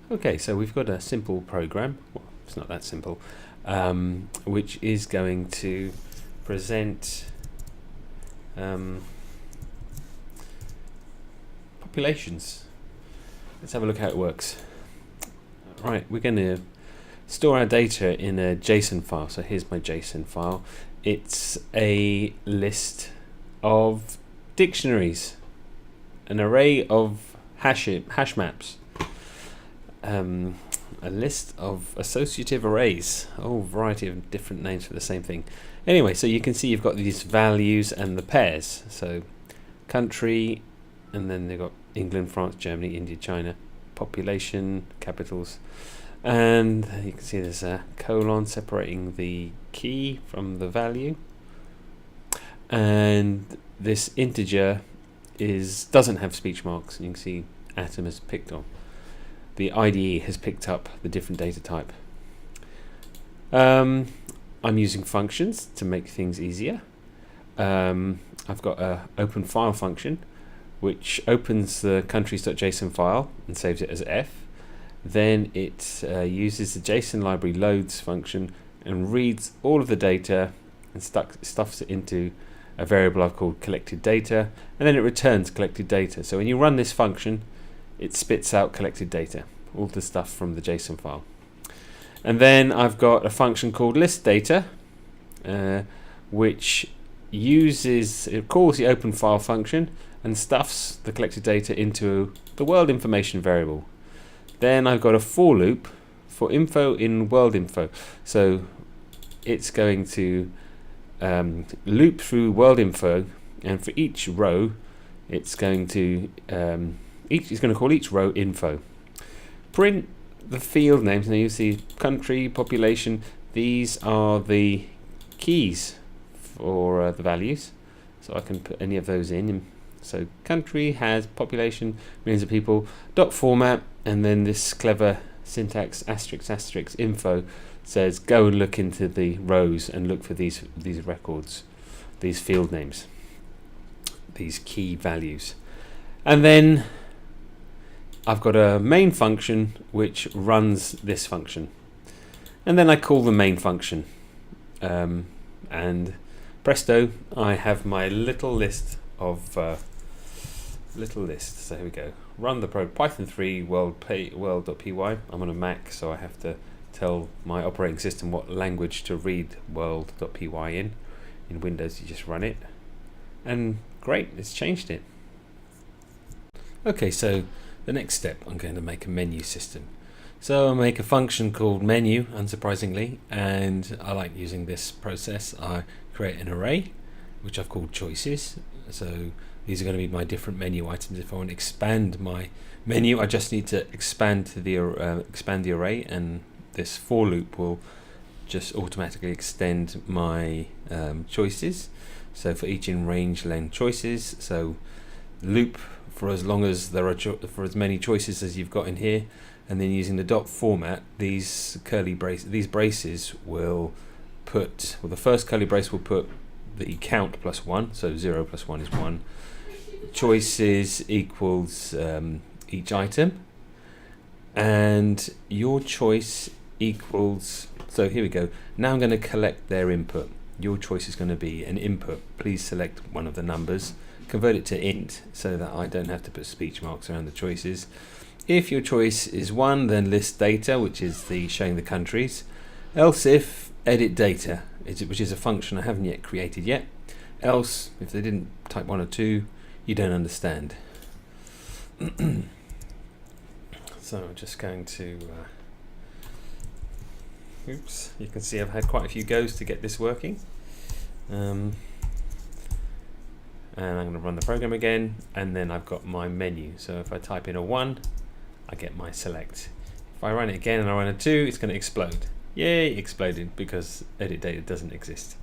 Okay, so we've got a simple program, well, it's not that simple, which is going to present populations. Let's have a look how it works. Right, we're going to store our data in a Json file. So here's my Json file. It's a list of dictionaries, an array of hash maps. A list of associative arrays, a whole variety of different names for the same thing. Anyway, so you can see you've got these values and the pairs. So country, and then they've got England, France, Germany, India, China, population, capitals, and you can see there's a colon separating the key from the value, and this integer doesn't have speech marks. You can see Atom has picked on. The IDE has picked up the different data type. I'm using functions to make things easier. I've got a open file function which opens the countries.json file and saves it as F. Then it uses the JSON library loads function and reads all of the data and stuffs it into a variable I've called collected data, and then it returns collected data. So when you run this function, it spits out collected data, all the stuff from the JSON file. And then I've got a function called list data, which calls the open file function and stuffs the collected data into the world information variable. Then I've got a for loop for info in world info. So it's going to loop through world info, and for each row, it's going to call each row info. Print the field names. Now you see country, population. These are the keys for the values, so I can put any of those in. So country has population, millions of people, dot format, and then this clever syntax asterisk asterisk info says go and look into the rows and look for these records, these field names, these key values. And then I've got a main function which runs this function, and then I call the main function, and presto, I have my little list. So here we go. Run the Python 3 world.py. I'm on a Mac, so I have to tell my operating system what language to read world.py in. In Windows, you just run it, and great, it's changed it. Okay, so the next step, I'm going to make a menu system. So I'll make a function called menu, unsurprisingly, and I like using this process. I create an array, which I've called choices. So these are going to be my different menu items. If I want to expand my menu, I just need to expand the array, and this for loop will just automatically extend my choices. So for each in range length choices, so loop for as long as there are for as many choices as you've got in here, and then using the dot format, these braces will put, well, the first curly brace will put the count plus 1, so 0 plus 1 is 1. Choices equals each item, and your choice equals, so here we go. Now I'm going to collect their input. Your choice is going to be an input. Please select one of the numbers, convert it to int so that I don't have to put speech marks around the choices. If your choice is 1, then list data, which is showing the countries. Else if edit data, which is a function I haven't yet created yet. Else, if they didn't type 1 or 2, you don't understand. So I'm just going to oops, you can see I've had quite a few goes to get this working, and I'm going to run the program again, and then I've got my menu. So if I type in a 1, I get my select. If I run it again and I run a 2, it's going to explode. Yay, exploded, because edit data doesn't exist.